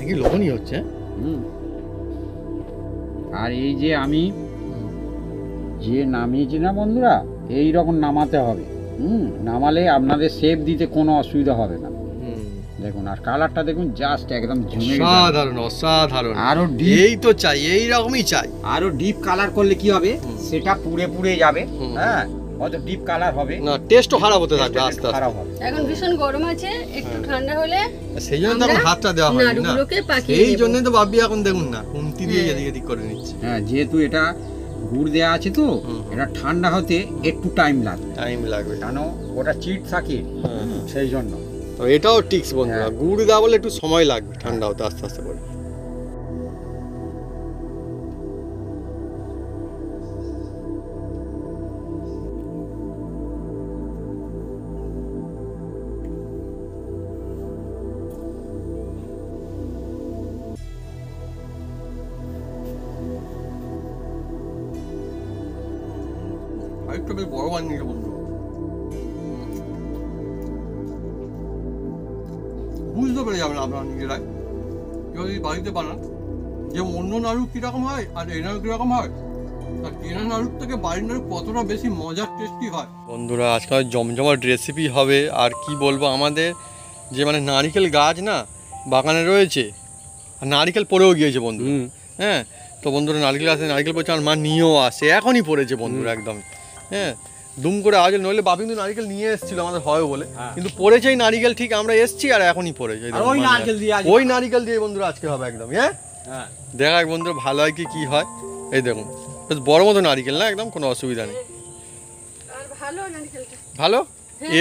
কি লবণই হচ্ছে। আর এই যে আমি যে নামিয়েছি না বন্ধুরা, এই রকম নামাতে হবে। নামালে আপনাদের শেপ দিতে কোনো অসুবিধা হবে না। দেখুন, আর কালারটা দেখুন, জাস্ট একদম অসাধারণ অসাধারণ। আরো এই তো চাই, এই রকমই চাই। আরো ডিপ কালার করলে কি হবে, সেটা পুড়ে পুড়ে যাবে। হ্যাঁ, অত ডিপ কালার হবে না, টেস্টও খারাপ হতে থাকবে, আস্তে আস্তে খারাপ হবে। এখন ভীষণ গরম আছে, একটু ঠান্ডা হলে সেই জন্য তো এখন হাতটা দেওয়া হয় না, নাড়ুগুলোকে পাকিয়ে এই জন্যই তো বাবি এখন দেখুন না কুন্তি দিয়ে এদিক এদিক করে নিচ্ছে। হ্যাঁ, যেহেতু এটা গুড় দেওয়া আছে তো এটা ঠান্ডা হতে একটু টাইম লাগবে, কেন ওটা চিট থাকে সেই জন্য। তো এটাও টিক্স বন্ধুরা, গুড় দেওয়া বলে একটু সময় লাগবে ঠান্ডা হতে আস্তে আস্তে করে। আরেকটু বেশ বড় বানিয়ে বন্ধু, বুঝতে পেরে যাবেন আপনারা নিজেরাই যদি বাড়িতে বানান যে অন্য নাড়ু কীরকম হয় আর এই নাড়ু কীরকম হয়, আর কেনা নাড়ুর থেকে বাড়ির নাড়ু কতটা বেশি মজার টেস্টি হয়। বন্ধুরা আজকাল জমজমাট রেসিপি হবে। আর কি বলবো, আমাদের যে মানে নারিকেল গাছ না বাগানে রয়েছে, আর নারিকেল পড়েও গিয়েছে বন্ধু। হ্যাঁ, তো বন্ধুরা নারিকেল গাছে নারিকেল পড়ছে, আর মা নিয়েও আসে, এখনই পড়েছে বন্ধুরা একদম। হ্যাঁ, দুম করে আজ নইলে বাপি কিন্তু নারিকেল নিয়ে এসেছিল আমাদের হয় বলে, কিন্তু পড়েছেই নারিকেল, ঠিক আমরা এসছি আর এখনই পড়েছে ওই নারিকেল দিয়ে বন্ধুরা আজকে হবে একদম। হ্যাঁ, দেখা বন্ধুরা ভালো হয় কি হয়। এই দেখুন বেশ বড় মতো নারিকেল না, একদম কোনো অসুবিধা নেই, ভালো।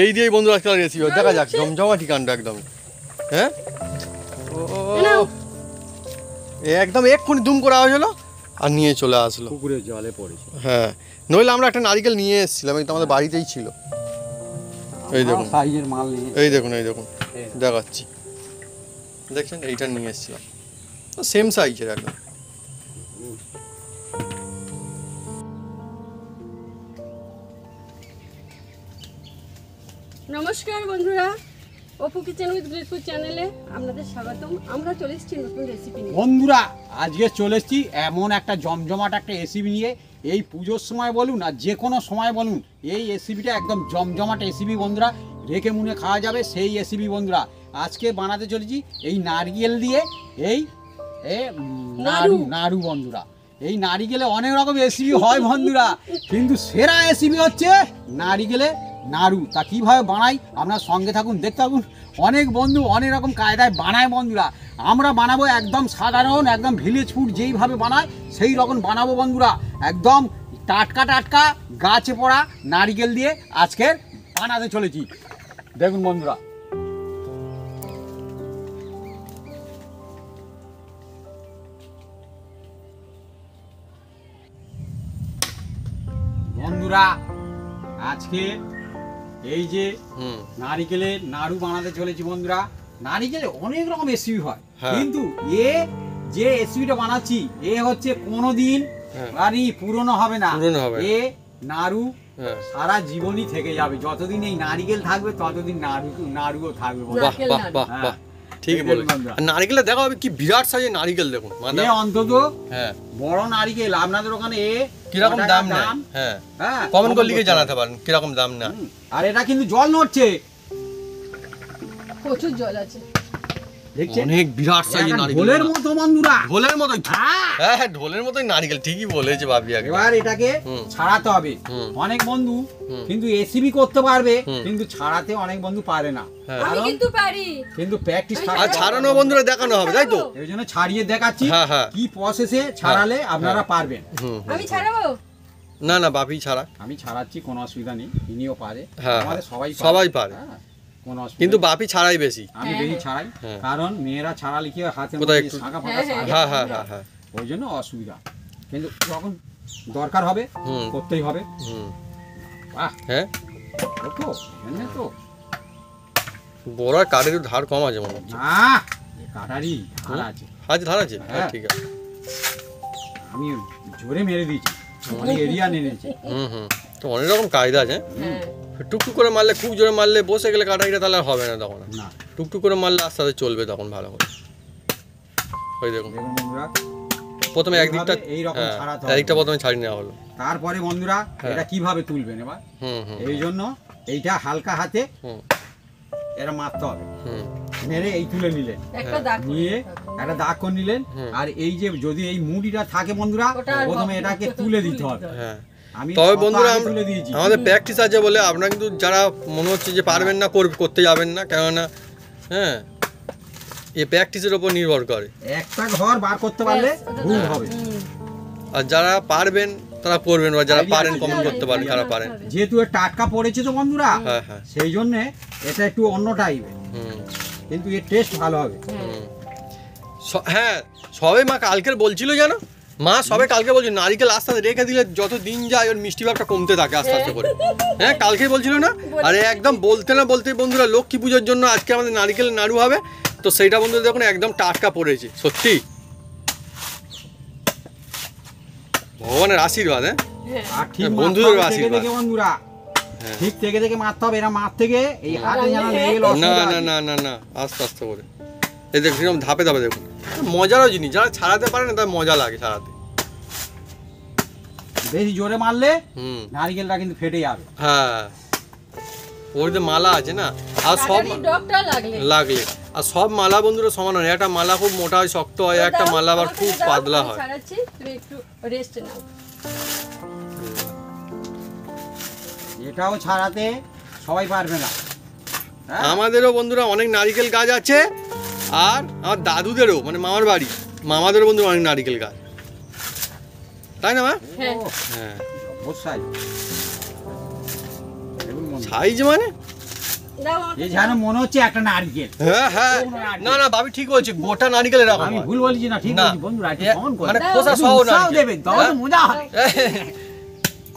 এই দিয়েই বন্ধুরা আজকাল রেসিপি হয়, দেখা যাক জমজমাটি কাণ্ড একদম। হ্যাঁ, একদম এক্ষুনি দুম করে আওয়াজ হলো আর নিয়ে চলে আসলো, পুকুরের জলে পড়েছে। হ্যাঁ, নইলে আমরা একটা নারিকেল নিয়ে এসেছিলাম, এই তো আমাদের বাড়িতেই ছিল। এই দেখুন সাইজের মাল, এই দেখুন দেখাচ্ছি, দেখছেন এইটা নিয়ে এসেছিলাম, সেম সাইজের একদম। নমস্কার বন্ধুরা, অপু কিচেন উইথ গ্রেটফুড চ্যানেলে আপনাদের স্বাগতম। আমরা চলে এসেছি নতুন রেসিপি নিয়ে। বন্ধুরা আজকে চলে এসেছি এমন একটা জমজমাট একটা রেসিপি নিয়ে। এই পুজোর সময় বলুন আর যে কোনো সময় বলুন, এই রেসিপিটা একদম জমজমাট রেসিপি বন্ধুরা, রেখে মুনে খাওয়া যাবে সেই রেসিপি বন্ধুরা। আজকে বানাতে চলেছি এই নারকেল দিয়ে এই নাড়ু বন্ধুরা। এই নারিকেলে অনেক রকম রেসিপি হয় বন্ধুরা, কিন্তু সেরা রেসিপি হচ্ছে নারিকেলে নাড়ু। তা কীভাবে বানাই আপনার সঙ্গে থাকুন, দেখতে থাকুন। অনেক বন্ধু অনেক রকম কায়দায় বানায় বন্ধুরা, আমরা বানাবো একদম সাধারণ, একদম ভিলেজ ফুড যেইভাবে বানায় সেই রকম বানাবো বন্ধুরা। একদম টাটকা টাটকা গাছে পড়া নারিকেল দিয়ে আজকের বানাতে চলেছি, দেখুন বন্ধুরা। বন্ধুরা আজকে এই যে নারিকেলের নাড়ু বানাতে চলেছি বন্ধুরা। নারিকেলে অনেক রকম রেসিপি হয়, কিন্তু যে রেসিপিটা বানাচ্ছি হচ্ছে কোনোদিন বাড়ি পুরনো হবে না। নাড়ু সারা জীবনই থেকে যাবে, যতদিন এই নারিকেল থাকবে ততদিন নাড়ুও থাকবে। ঠিক বলেছেন। নারিকেলটা দেখো কি বিরাট সাইজের নারিকেল, দেখুন অন্তত বড় নারিকেল। আপনাদের ওখানে কিরকম দাম নেয়, হ্যাঁ কমেন্ট করে লিখে জানাতে পারেন কিরকম দাম নেয়। আর এটা কিন্তু জল নড়ছে, প্রচুর জল আছে, অনেক বিরাট সাইজের নারিকেল, ঢোলের মতো বন্ধুরা, ঢোলের মতোই। হ্যাঁ, ঢোলের মতোই নারিকেল, ঠিকই বলেছে বাবি। এবার এটাকে ছাড়াতে হবে। অনেক বন্ধু কিন্তু রেসিপি করতে পারবে, কিন্তু ছাড়াতে অনেক বন্ধু পারে না। আমি কিন্তু পারি, কিন্তু প্র্যাকটিস আর ছাড়ানো বন্ধুরা দেখানো হবে, তাই তো? এই জন্য ছাড়িয়ে দেখাচ্ছি কি প্রসেসে ছাড়ালে আপনারা পারবেন। আমি ছাড়াবো না, না বাপি ছাড়া, আমি ছাড়াচ্ছি, কোনো অসুবিধা নেই, ইনিও পারে, আমাদের সবাই পারে, কিন্তু বাপি ছাড়াই বেশি। আমি বেশি ছাড়াই, কারণ মেয়েরা ছাড়ালে কি হাতের মধ্যে শাঁখা ফাঁকা, ওই জন্য অসুবিধা। কিন্তু যখন দরকার হবে করতেই হবে। হ্যাঁ, তো বড় কাঠের ধার কম আছে মনে হচ্ছে। না, কাটারি ধার আছে, ধার আছে, ঠিক আছে। আমি জোরে মেরে দিয়েছি, অনেক এরিয়া নিয়েছি। তো অনেক রকম কায়দা আছে। টুকটুক করে মারলে, খুব জোরে মারলে বসে গেলে কাটারিটা তাহলে হবে না, তখন টুকটুক করে মারলে আস্তে আস্তে চলবে তখন ভালো করে। ওই দেখুন দেখুন বন্ধুরা, প্রথমে একদিকটা এইরকম ছাড়াতে হবে। একদিকটা প্রথমে ছাড়িয়ে নেওয়া হলো। তারপরে বন্ধুরা এটা কিভাবে তুলবেন এবার, এই জন্য এইটা হালকা হাতে এরা মারতে হবে, মেরে এই তুলে নিলেন, একটা দাগ নিয়ে একটা দাগ করে নিলেন। আর এই যে যদি এই মুড়িটা থাকে বন্ধুরা, প্রথমে এটাকে তুলে দিতে হবে। হ্যাঁ, আমি তবে বন্ধুরা তুলে দিয়েছি। আমাদের প্র্যাকটিস আছে বলে আপনারা কিন্তু যারা মনে হচ্ছে যে পারবেন না করতে যাবেন না, কেননা হ্যাঁ এই প্র্যাকটিসের উপর নির্ভর করে। একটা ঘর বার করতে পারলে ভুল হবে। আর যারা পারবেন তারা করবেন, বা যারা পারেন কমেন্ট করতে পারেন তারা পারেন। যেহেতু এর টাটকা পড়েছে তো বন্ধুরা, হ্যাঁ হ্যাঁ, সেই জন্য এটা একটু অন্য টাইপের, কিন্তু এর টেস্ট ভালো হবে। হ্যাঁ সবে মা কালকের বলছিল যেন, মা সবে কালকে বলছিল নারিকেল আস্তে আস্তে রেখে দিলে যত দিন যায় ওর মিষ্টি ভাবটা কমতে থাকে আস্তে আস্তে করে। হ্যাঁ কালকে বলছিল না, আরে একদম বলতে না বলতে বন্ধুরা লক্ষ্মী পুজোর জন্য আজকে আমাদের নারিকেল নাড়ু হবে, তো সেইটা বন্ধুরা দেখুন একদম টাটকা পড়েছে সত্যি, ভগবানের আশীর্বাদ। হ্যাঁ আর ঠিক বন্ধুদের থেকে আশীর্বাদ থেকে বন্ধুরা, ঠিক থেকে থেকে মারতে হবে। এরা মার থেকে এই হাতে যেন লেগে গেল না অসুবিধা না আছে। না না না আস্তে আস্তে করে এই দেখুন এরকম ধাপে ধাপে দেখুন, মজারও জিনিস, যারা ছাড়াতে পারে না তার মজা লাগে ছাড়াতে। বেশি জোরে মারলে নারকেলটা কিন্তু ফেটে যাবে। হ্যাঁ ওর যে মালা আছে না, আর সব ডগটা লাগলে আর সব মালা বন্ধুরা সমান হয় না। একটা মালা খুব মোটা হয় শক্ত হয়, একটা মালা আবার খুব পাতলা হয়। ছাড়াচ্ছি, তুমি একটু রেস্ট নাও। এটাও ছাড়াতে সবাই পারবে না। হ্যাঁ? আমাদেরও বন্ধুরা অনেক নারিকেল গাছ আছে, আর আমার দাদুদেরও মানে মামার বাড়ি মামাদেরও বন্ধুরা অনেক নারিকেল গাছ, তাই না মা? হ্যাঁ হ্যাঁ অবশ্যই। দেখুন বন্ধু, সাইজ মানে দাও আমাকে এই যেন মনে হচ্ছে একটা নারকেল। হ্যাঁ হ্যাঁ, না না ভাবি ঠিক বলছে, গোটা নারিকেল এরকম আমি হয়। ভুল বলছি না, ঠিক না, বলছি বন্ধুরা, একটু কমন করে মানে খোসা সহ উৎসাহ নারিকেল। দেবেন, তবে তো মজা হবে।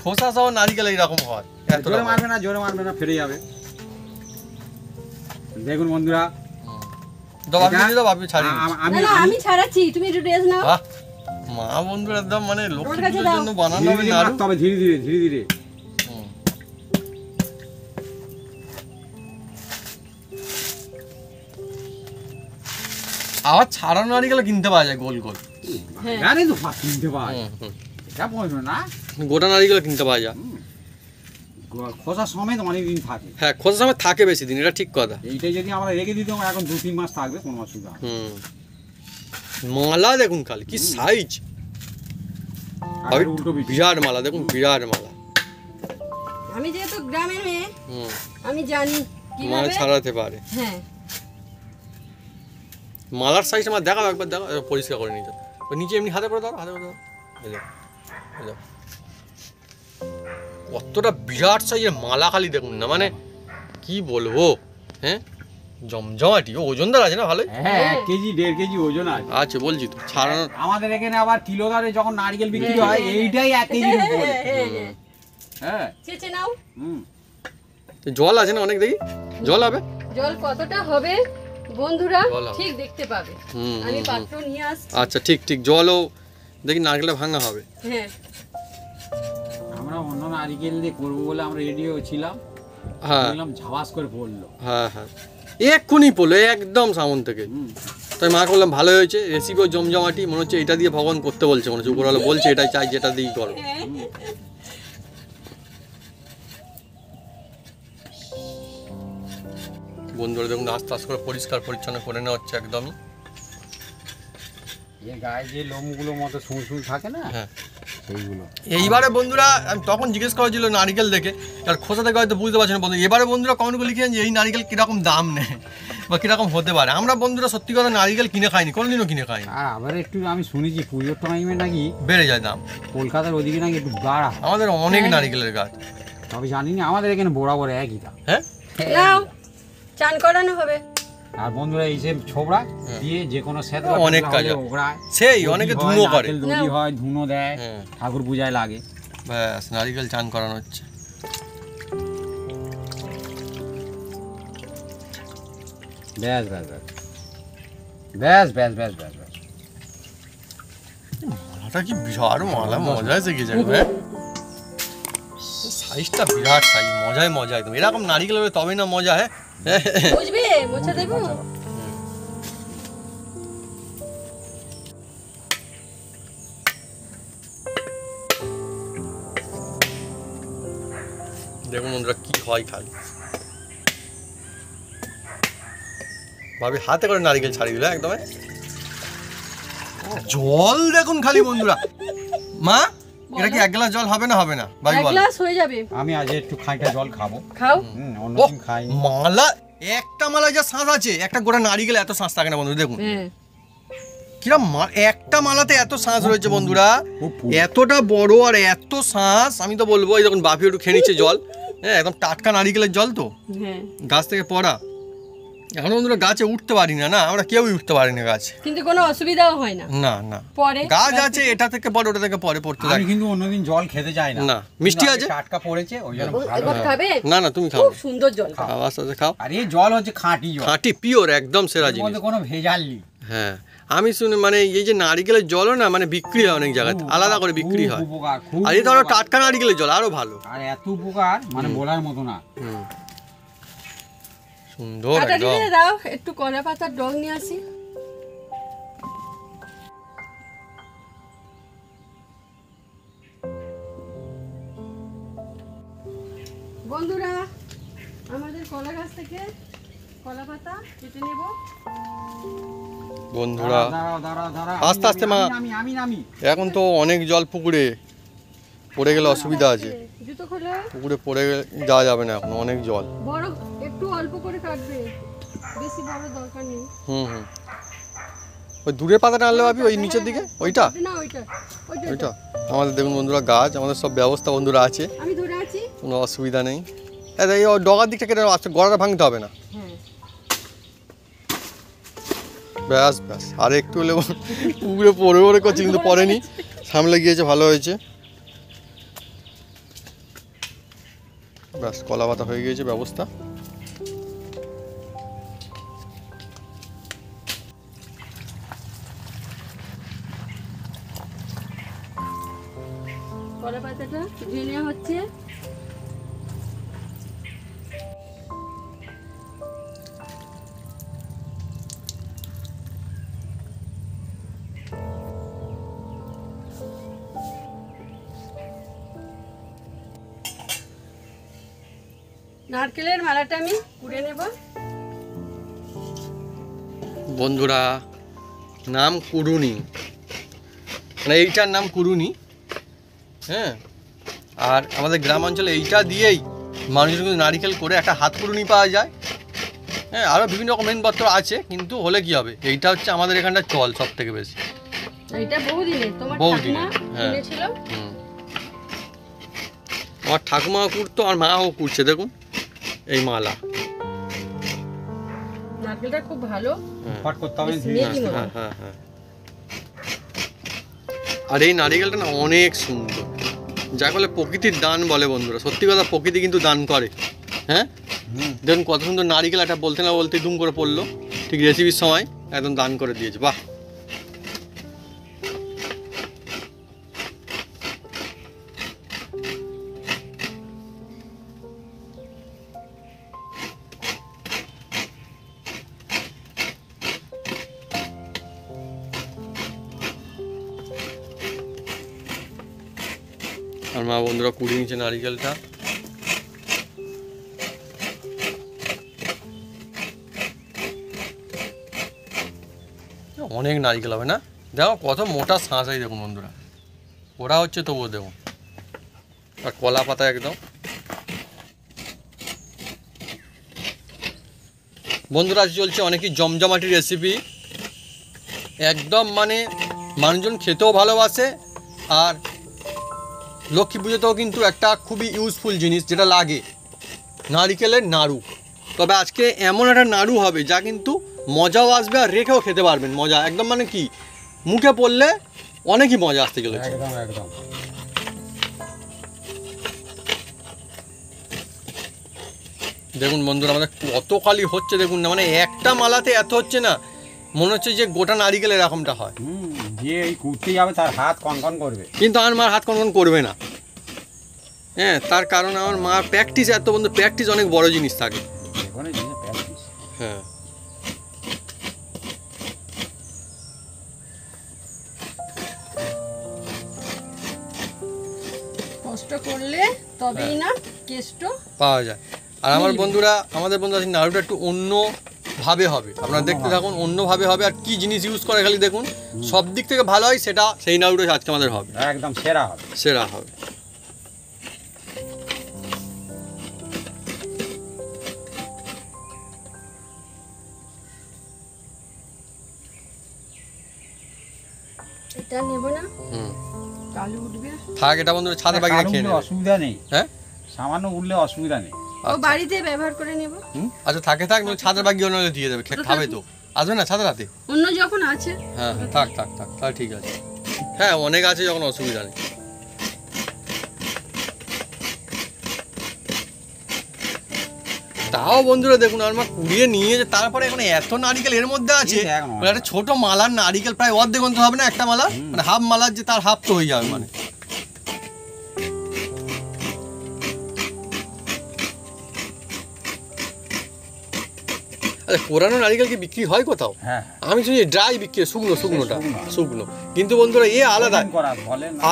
খোসা সহ নারিকেল এইরকম হয়। জোরে মারবে না, জোরে মারবে না, ফেটে যাবে। দেখুন বন্ধুরা, ভাবি ছাড়িয়ে না না আমি ছাড়াচ্ছি, তুমি একটু রেস্ট নাও। মা বন্ধুরা একদম মানে লক্ষ্মী ওর কাছে পুজোর দাও। জন্য বানানো ধীরে হবে ধীরে নাড়ু। মারতে হবে, ধীরে ধীরে ধীরে ধীরে। আবার ছাড়ানো নারিকেল কিনতে পাওয়া যায় গোল গোল, জানি তো কিনতে পাই, এটা বলবে না। গোটা নারিকেল কিনতে পাওয়া যায়। খোসা সমেত অনেকদিন থাকে। হ্যাঁ খোসা সময় থাকে বেশি দিন, এটা ঠিক কথা। এইটাই যদি আমরা রেখে দিতাম এখন 2-3 মাস থাকবে, কোনো অসুবিধা হবে না। মালা দেখুন খালি কি সাইজ, আর এর উল্টো পিঠে। বিরাট মালা দেখুন, বিরাট মালা। আমি যেহেতু গ্রামের মেয়ে, আমি জানি মালা কিভাবে। ছাড়াতে পারে। হ্যাঁ মালার সাইজ আমার দেখাও একবার, দেখো পরিষ্কার করে নিতে। ওই নিচে এমনি হাতে করে দাও, হাতে করে দাও। এই দেখো, এই দেখো। কতটা বিরাট সাইজের মালা খালি দেখুন না, মানে কি বলবো। হ্যাঁ জমজমাটি, ওজনদার আছে না ভালোই। হ্যাঁ 1 কেজি 1.5 কেজি ওজন আছে। আচ্ছা বলছি তো ছাড়ানো। আমাদের এখানে আবার কিলো দরে যখন নারকেল বিক্রি হয়, এইটাই 1 কেজির উপরে। হ্যাঁ চেচে নাও। জল আছে না অনেক, দেখি জল হবে। জল কতটা হবে বন্ধুরা জল হবে। ঠিক দেখতে পাবে। আমি পাত্র নিয়ে আসছি। আচ্ছা ঠিক ঠিক, জলও দেখি নারকেলটা ভাঙা হবে। হ্যাঁ আমরা অন্য নারকেল দিয়ে করবো বলে আমরা রেডি হয়েছিলাম, হ্যাঁ দেখলাম ঝাবাস করে পড়লো। হ্যাঁ হ্যাঁ এক্ষুনি পড়লো একদম সামন থেকে। তাই মা বললাম ভালো হয়েছে, রেসিপিও জমজমাটি, মনে হচ্ছে এটা দিয়ে ভগবান করতে বলছে, মনে হচ্ছে উপরওয়ালা বলছে এটাই চাই, যেটা দিয়েই করো। বন্ধুরা দেখুন আস্তে আস্তে করে পরিষ্কার পরিচ্ছন্ন করে নেওয়া হচ্ছে একদমই। এর গায়ে যে লোমগুলো মতো সুঁই থাকে না, হ্যাঁ সেইগুলো। এইবারে বন্ধুরা আমি তখন জিজ্ঞেস করা ছিল নারিকেল দেখে, আর খোসা থেকে হয়তো বুঝতে পারছি না বন্ধু। এবারে বন্ধুরা কমেন্টগুলো লিখেছেন যে এই নারিকেল কীরকম দাম নেয় বা কীরকম হতে পারে। আমরা বন্ধুরা সত্যি কথা নারিকেল কিনে খাইনি, কোনোদিনও কিনে খাইনি। আর আবার একটু আমি শুনেছি পুজোর টাইমে নাকি বেড়ে যায় দাম, কলকাতার ওদিকে নাকি একটু বাড়া। আমাদের অনেক নারিকেলের গাছ। তবে জানি না, আমাদের এখানে বরাবর একই দাম। হ্যাঁ নাও চান করানো হবে। আর বন্ধুরা এই যে ছোবড়া দিয়ে যে কোনো সেট অনেক কাজ হয়। সেই অনেকে ধুনো করে, দড়ি হয়, ধুনো দেয়, হ্যাঁ ঠাকুর পূজায় লাগে। ব্যাস নারিকেল চান করানো হচ্ছে। ব্যাস ব্যাস ব্যাস ব্যাস ব্যাস ব্যাস ব্যাস ব্যাস। মালাটা কি বিরাট মালা, মজা এসে গেছে। হ্যাঁ সাইজটা বিরাট সাইজ, মজায় মজা একদম। এরকম নারিকেল হবে তবেই না মজা। হ্যাঁ বুঝবে মোছা দেবো। দেখুন বন্ধুরা কি হয় খালি ভাবি হাতে করে নারিকেল ছাড়ি দিল একদম জল দেখুন খালি বন্ধুরা মা এটা কি এক গ্লাস জল হবে না ভাই এক বল গ্লাস হয়ে যাবে। আমি আজ একটু খাইটা জল খাবো। খাও। অন্যদিন খাই। মালা একটা মালায় যা শাঁস আছে একটা গোটা নারিকেল এত শাঁস থাকে না বন্ধু দেখুন কিরম একটা মালাতে এত শাঁস রয়েছে বন্ধুরা এতটা বড় আর এত শাঁস আমি তো বলবো এই দেখুন বাপি একটু খেয়ে নিচ্ছে জল হ্যাঁ একদম টাটকা নারিকেলের জল তো গাছ থেকে পড়া এখন বন্ধুরা গাছে উঠতে পারি না আমরা কেউই উঠতে পারি না গাছে কিন্তু কোনো অসুবিধাও হয় না না পরে গাছ আছে এটা থেকে পরে ওটা থেকে পরে পড়তে থাকে কিন্তু অন্যদিন জল খেতে যাই না মিষ্টি আছে টাটকা পড়েছে ওই জন্য এবার খাবে না তুমি খাও খুব সুন্দর জল খাও আস্তে খাও আর এই জল হচ্ছে খাঁটি পিওর একদম সেরা জিনিস মধ্যে কোনো ভেজাল নেই হ্যাঁ আমি শুনি মানে এই যে নারিকেলের জলও না মানে বিক্রি হয় অনেক জায়গায় আলাদা করে বিক্রি হয় আর এই ধরো টাটকা নারিকেলের জল আরো ভালো আর এত উপকার মানে বলার মতো না সুন্দর একদম দাও একটু কলা পাতার ডগ নিয়ে আসি বন্ধুরা আমাদের কলা গাছ থেকে কলা পাতা কেটে নেব বন্ধুরা আস্তে আস্তে মা এখন তো অনেক জল পুকুরে পড়ে গেলে অসুবিধা আছে জুতো খোলো পুকুরে পড়ে যাওয়া যাবে না এখন অনেক জল বড় একটু অল্প করে কাটবে বেশি বড় দরকার নেই ওই দূরে পাতাটা আনলে ভাবি ওই নিচের দিকে ওইটা না ওইটা আমাদের দেখুন বন্ধুরা গাছ আমাদের সব ব্যবস্থা বন্ধুরা আছে আমি ধরে আছি কোনো অসুবিধা নেই এই ডগার দিকটা কেটে গড়াটা ভাঙতে হবে না ব্যাস আর একটু হলে পুকুরে পড়ে করছে কিন্তু পড়েনি সামলে গিয়েছে ভালো হয়েছে ব্যাস কলা পাতা হয়ে গিয়েছে ব্যবস্থা কলা পাতাটা ধুয়ে নেওয়া হচ্ছে নারকেলের মালাটা আমি কুড়ে নেব বন্ধুরা নাম কুড়ুনি মানে এইটার নাম কুড়ুনি হ্যাঁ আর আমাদের গ্রাম অঞ্চলে এইটা দিয়েই মানুষজন কিন্তু নারিকেল করে একটা হাত কুড়ুনি পাওয়া যায় হ্যাঁ আরও বিভিন্ন রকম মেনপত্র আছে কিন্তু হলে কি হবে এইটা হচ্ছে আমাদের এখানটা চল সব থেকে বেশি এইটা বহুদিনের তোমার বহুদিনের হ্যাঁ আমার ঠাকুমাও কুড়তো আর মাও কুড়ছে দেখুন এই মালা নারকেলটা খুব ভালো ফট করতে হবে হ্যাঁ আর এই নারিকেলটা না অনেক সুন্দর যাকে বলে প্রকৃতির দান বলে বন্ধুরা সত্যি কথা প্রকৃতি কিন্তু দান করে হ্যাঁ দেখুন কত সুন্দর নারিকেল একটা বলতে না বলতে দুম করে পড়লো ঠিক রেসিপির সময় একদম দান করে দিয়েছে বাহ আর মা বন্ধুরা কুড়িয়ে নিচ্ছে নারিকেলটা অনেক নারিকেল হবে না দেখো কত মোটা শাঁস আছে দেখুন বন্ধুরা ওরা হচ্ছে তবুও দেখুন আর কলা পাতা একদম বন্ধুরা আজ চলছে অনেকই জমজমাটি রেসিপি একদম মানে মানুষজন খেতেও ভালোবাসে আর লক্ষ্মী পুজোতেও কিন্তু একটা খুবই ইউজফুল জিনিস যেটা লাগে নারিকেলের নাড়ু তবে আজকে এমন একটা নাড়ু হবে যা কিন্তু মজাও আসবে আর রেখেও খেতে পারবেন মজা একদম মানে কি মুখে পড়লে অনেকই মজা আসতে চলেছে একদম দেখুন বন্ধুরা আমাদের কত কালি হচ্ছে দেখুন না মানে একটা মালাতে এত হচ্ছে না মনে হচ্ছে যে গোটা নারিকেল এরকমটা হয় যে এই কুড়তে যাবে তার হাত কনকন করবে কিন্তু আমার মার হাত কনকন করবে না হ্যাঁ তার কারণ আমার মার প্র্যাকটিস এত বন্ধু প্র্যাকটিস অনেক বড় জিনিস থাকে হ্যাঁ কষ্ট করলে তবেই না কেষ্টও পাওয়া যায়। আর আমাদের বন্ধুরা নাড়ুটা একটু অন্য ভাবে হবে, আপনারা দেখতে থাকুন, অন্যভাবে হবে। আর কি জিনিস ইউজ করে খালি দেখুন, সব দিক থেকে ভালো হয়, সেটা সেই নাড়ুটা আজকে আমাদের হবে, একদম সেরা হবে, সেরা হবে। এটা নেব না, কালো উঠবে। থাক, এটা বন্ধুরা ছাদে বাগিয়ে খেয়ে নেবে, অসুবিধা নেই। হ্যাঁ, সামান্য উঠলে অসুবিধা নেই। ও বাড়িতে ব্যবহার করে নেব। আচ্ছা থাকে থাক, নয় ছাদের বাগিয়ে অন্য দিয়ে দেবে, খাবে তো, আসবে না ছাদের রাতে? অন্য যখন আছে। হ্যাঁ থাক থাক থাক, তাহলে ঠিক আছে। হ্যাঁ অনেক আছে যখন, অসুবিধা নেই। তাও বন্ধুরা দেখুন, আমার কুড়িয়ে নিয়ে যে তারপরে এখন এত নারিকেল এর মধ্যে আছে, মানে একটা ছোট মালার নারিকেল প্রায় অর্ধেক অন্ত হবে না, একটা মালা মানে হাফ মালার যে তার হাফ তো হয়ে যাবে মানে। কোরানো নারিকেল কি বিক্রি হয় কোথাও? হ্যাঁ, আমি শুনি ড্রাই বিক্রি, শুকনো, কিন্তু বন্ধুরা এ আলাদা।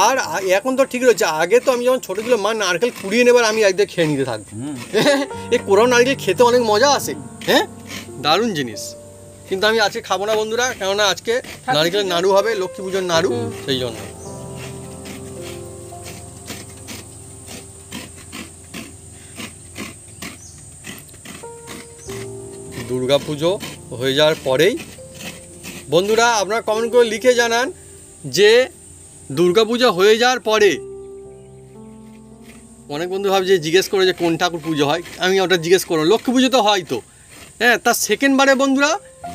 আর এখন তো ঠিক রয়েছে, আগে তো আমি যখন ছোট ছিল মা নারকেল কুড়িয়ে নেবার আমি একদিন খেয়ে নিতে থাকবো। এই কোরানো নারকেল খেতে অনেক মজা আসে, হ্যাঁ দারুণ জিনিস। কিন্তু আমি আজকে খাবো না বন্ধুরা, কেননা আজকে নারকেলের নাড়ু হবে, লক্ষ্মী পুজোর নাড়ু, সেই জন্য। দুর্গা পুজো হয়ে যাওয়ার পরেই বন্ধুরা আপনারা কমেন্ট করে লিখে জানান যে দুর্গা পুজো হয়ে যাওয়ার পরে, অনেক বন্ধু ভাবছে জিজ্ঞেস করে যে কোন ঠাকুর পুজো হয়, আমি ওটা জিজ্ঞেস করবো, লক্ষ্মী পুজো তো হয় তো, হ্যাঁ তার সেকেন্ডবারে বন্ধুরা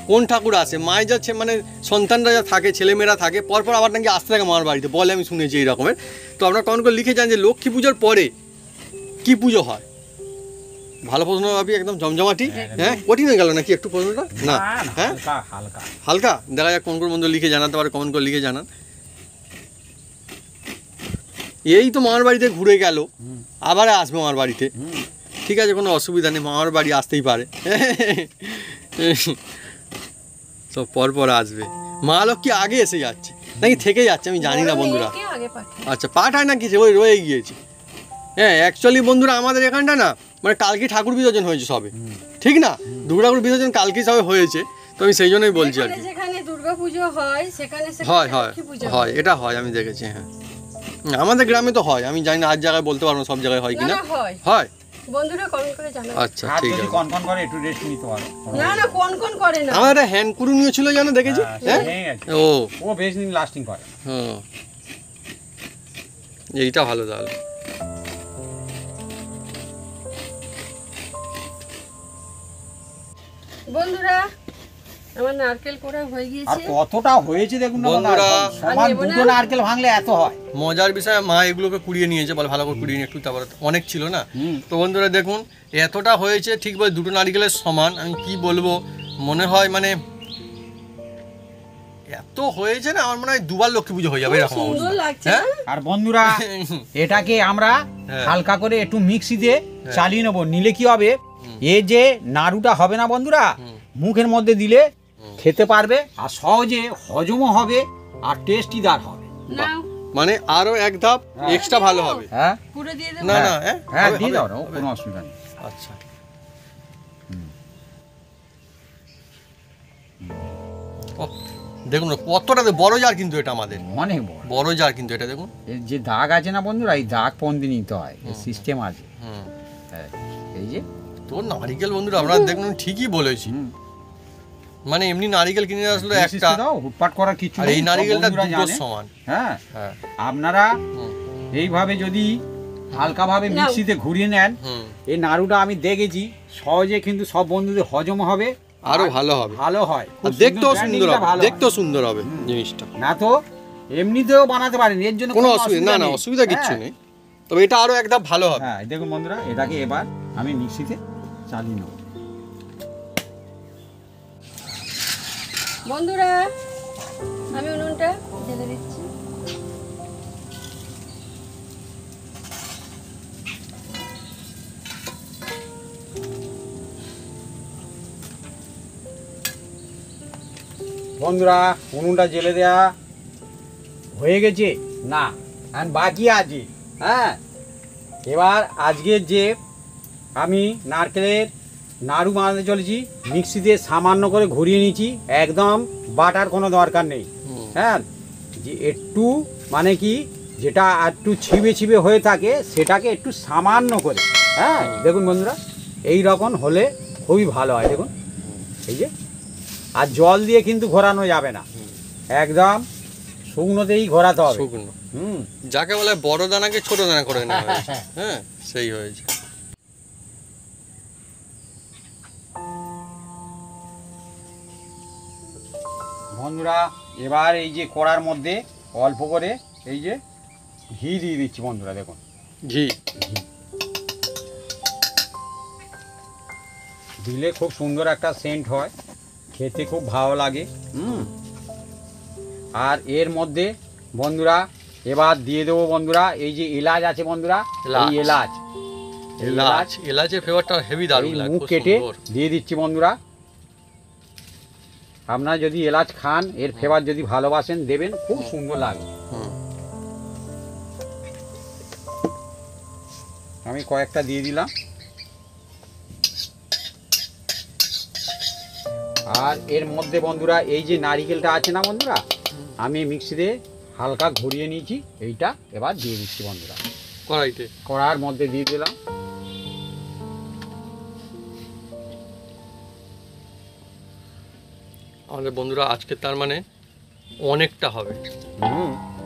কোন ঠাকুর আসে, মায়ের যাচ্ছে মানে সন্তানরা যা থাকে, ছেলেমেয়েরা থাকে, পরপর আবার নাকি আসতে থাকে মামার বাড়িতে বলে, আমি শুনেছি এই রকমের। তো আপনারা কমেন্ট করে লিখে যান যে লক্ষ্মী পুজোর পরে কি পুজো হয়। ভালো প্রশ্ন ভাবি, একদম জমজমাটি। হ্যাঁ কঠিন হয়ে গেল নাকি একটু প্রশ্নটা? না, হ্যাঁ হালকা, দেখা যাক কোন কোন বন্ধু লিখে জানাতে পারে, কমেন্ট করে লিখে জানান। এই তো মামার বাড়িতে ঘুরে গেল, আবার আসবে মামার বাড়িতে, ঠিক আছে কোনো অসুবিধা নেই, মামার বাড়ি আসতেই পারে, তো পরপর আসবে। মা লক্ষ্মী আগে এসে যাচ্ছে নাকি থেকে যাচ্ছে আমি জানি না বন্ধুরা। আচ্ছা পাঠায় না কিছু, ওই রয়ে গিয়েছে। হ্যাঁ অ্যাকচুয়ালি বন্ধুরা আমাদের এখানটা না মানে কালকে ঠাকুর বিসর্জন হয়েছে সবে, ঠিক না, দুর্গা ঠাকুর বিসর্জন কালকে সবে হয়েছে, তো আমি সেই জন্যই বলছি আর কি। যেখানে দুর্গা পুজো হয় সেখানে হয় এটা হয়, আমি দেখেছি। হ্যাঁ আমাদের গ্রামে তো হয়, আমি জানি না আর জায়গায় বলতে পারবো সব জায়গায় হয় কিনা। হয় বন্ধুরা কমেন্ট করে জানাও। আচ্ছা ঠিক আছে, কনকন করে একটু রেস্ট নিতে পারো। না কনকন করে না, আমার একটা হ্যান্ড কুড়ু নিয়ে ছিল জানো, দেখেছি। হ্যাঁ ও বেশ দিন লাস্টিং করে। হ্যাঁ এইটা ভালো তাহলে। বন্ধুরা আমার নারকেল কোড়া হয়ে গিয়েছে, আর কতটা হয়েছে দেখুন না বন্ধুরা, সমান দুটো নারকেল ভাঙলে এত হয়। মজার বিষয় মা এগুলোকে কুড়িয়ে নিয়েছে, বলে ভালো করে কুড়িয়ে নিয়ে একটু, তারপরে অনেক ছিল না। তো বন্ধুরা দেখুন এতটা হয়েছে, ঠিক বলে দুটো নারকেলের সমান। আমি কি বলবো, মনে হয় মানে এত হয়েছে না, আমার মনে হয় দুবার লক্ষ্মী পুজো হয়ে যাবে এরকম অবস্থা। হ্যাঁ আর বন্ধুরা এটাকে আমরা হালকা করে একটু মিক্সিতে চালিয়ে নেবো, নিলে কি হবে, এ যে নাড়ুটা হবে না বন্ধুরা, মুখের মধ্যে দিলে খেতে পারবে, আর সহজে হজমও হবে, আর টেস্টিদার হবে, মানে আরো এক ধাপ এক্সট্রা ভালো হবে। হ্যাঁ পুরো দিয়ে দেব না হ্যাঁ দিয়ে দাও, কোনো অসুবিধা নেই। আচ্ছা দেখুন কতটা বড় জার, কিন্তু এটা আমাদের অনেক বড় জার, কিন্তু এটা দেখুন এর যে দাগ আছে না বন্ধুরা, এই দাগ পন্দি নিতে হয়, সিস্টেম আছে। এই যে তো নারিকেল বন্ধুরা আপনারা দেখুন ঠিকই বলেছি, মানে এমনি নারিকেল কিনে আসলে একটা হুটপাট করার কিছু, আর এই নারিকেলটা দুটোর সমান। হ্যাঁ আপনারা এইভাবে যদি হালকা ভাবে মিক্সিতে ঘুরিয়ে নেন, এই নাড়ুটা আমি দেখেছি সহজে কিন্তু সব বন্ধুদের হজম হবে, আরো ভালো হবে, ভালো হয়, দেখতেও সুন্দর হবে, দেখতেও সুন্দর হবে জিনিসটা। না তো এমনিতেও বানাতে পারেন, এর জন্য কোনো অসুবিধা না, অসুবিধা কিচ্ছু নেই, তবে এটা আরো একদম ভালো হবে। হ্যাঁ দেখুন বন্ধুরা, এটাকে এবার আমি মিক্সিতে চালিয়ে নেব। বন্ধুরা আমি উনুনটা জ্বেলে দিচ্ছি। বন্ধুরা উনুনটা জ্বেলে দেওয়া হয়ে গেছে না, আর বাকি আছে। হ্যাঁ এবার আজকের যে আমি নারকেলের নাড়ু বানাতে চলেছি। মিক্সি দিয়ে সামান্য করে ঘুরিয়ে নিয়েছি, একদম বাটার কোনো দরকার নেই। হ্যাঁ, যে একটু মানে কি যেটা একটু ছিবে ছিবে হয়ে থাকে সেটাকে একটু সামান্য করে, হ্যাঁ দেখুন বন্ধুরা এই রকম হলে খুবই ভালো হয়। দেখুন এই যে, আর জল দিয়ে কিন্তু ঘোরানো যাবে না, একদম শুকনোতেই ঘোরাতে হবে। শুকনো, যাকে বলে বড় দানাকে ছোট দানা করে নেওয়া হয়েছে। হ্যাঁ, সেই হয়েছে। বন্ধুরা এবার এই যে কড়ার মধ্যে অল্প করে এই যে ঘি দিয়ে দিচ্ছি বন্ধুরা। দেখুন ঘি দিলে খুব সুন্দর একটা সেন্ট হয়, খেতে খুব ভালো লাগে। আর এর মধ্যে বন্ধুরা এবার দিয়ে দেবো বন্ধুরা এই যে এলাচ আছে বন্ধুরা, এই এলাচের ফ্লেভারটা হেভি দারুণ লাগে। মুখ কেটে দিয়ে দিচ্ছি বন্ধুরা। আপনারা যদি এলাচ খান, এর ফ্লেভার যদি ভালোবাসেন দেবেন, খুব সুন্দর লাগে। আমি কয়েকটা দিয়ে দিলাম। আর এর মধ্যে বন্ধুরা এই যে নারিকেলটা আছে না বন্ধুরা, আমি মিক্সিতে হালকা ঘুরিয়ে নিয়েছি, এইটা এবার দিয়ে দিচ্ছি বন্ধুরা কড়াইতে। কড়ার মধ্যে দিয়ে দিলাম। আমাদের বন্ধুরা আজকে তার মানে অনেকটা হবে।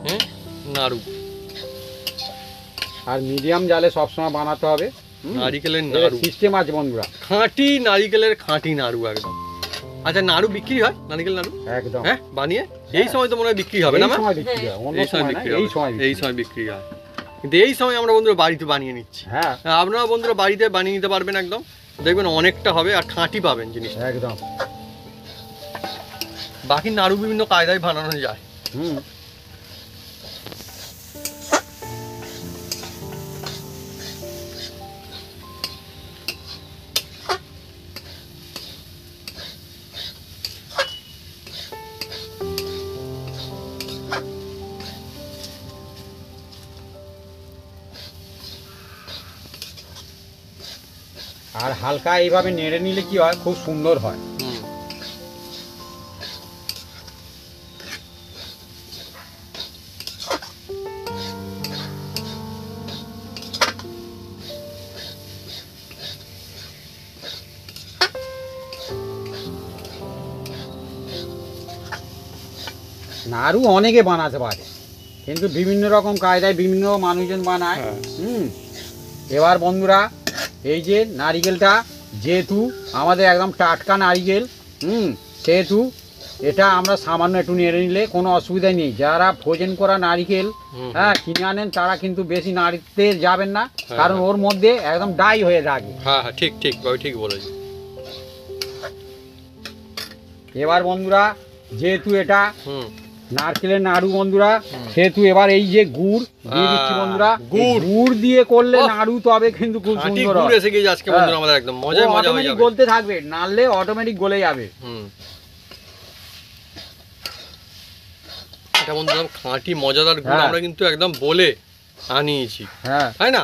হ্যাঁ, নাড়ু। আর মিডিয়াম জালে সবসময় বানাতে হবে। নারিকেলের নাড়ু সিস্টেম আছে বন্ধুরা, খাঁটি নারিকেলের খাঁটি নাড়ু একদম। আচ্ছা, নাড়ু বিক্রি হয়? নারিকেল নাড়ু একদম হ্যাঁ বানিয়ে এই সময় তো মনে হয় বিক্রি হবে না? এই সময় বিক্রি হয়, অন্য সময় না, এই সময় বিক্রি হয়। কিন্তু এই সময় আমরা বন্ধুরা বাড়িতে বানিয়ে নিচ্ছি। হ্যাঁ, আপনারা বন্ধুরা বাড়িতে বানিয়ে নিতে পারবেন, একদম দেখবেন অনেকটা হবে আর খাঁটি পাবেন জিনিস একদম। বাকি নাড়ু বিভিন্ন কায়দায় বানানো যায়। আর হালকা এইভাবে নেড়ে নিলে কি হয়, খুব সুন্দর হয়। নাড়ু অনেকে বানাতে পারে, কিন্তু বিভিন্ন রকম কায়দায় বিভিন্ন মানুষজন বানায়। এবার বন্ধুরা এই যে নারিকেলটা, যেহেতু আমাদের একদম টাটকা নারিকেল, সেহেতু এটা আমরা সামান্য একটু নেড়ে নিলে কোনো অসুবিধা নেই। যারা ভোজন করা নারিকেল হ্যাঁ কিনে আনেন, তারা কিন্তু বেশি নাড়তে যাবেন না, কারণ ওর মধ্যে একদম ডাই হয়ে থাকে। হ্যাঁ হ্যাঁ, ঠিক ঠিক ঠিক বলেছি। এবার বন্ধুরা যেহেতু এটা নারকেলের নাড়ু বন্ধুরা, সেহেতু এবার এই যে গুড় দিয়ে দিচ্ছি বন্ধুরা। গুড় দিয়ে করলে নাড়ু তবে কিন্তু খুব সুন্দর হয়। গুড় এসে গেছে আজকে বন্ধুরা, আমাদের একদম মজা মজা হয়ে যাবে। গলতে থাকবে, নাড়লে অটোমেটিক গলে যাবে। এটা বন্ধুরা খাঁটি মজাদার গুড়, আমরা কিন্তু একদম বলে আনিয়েছি, তাই না?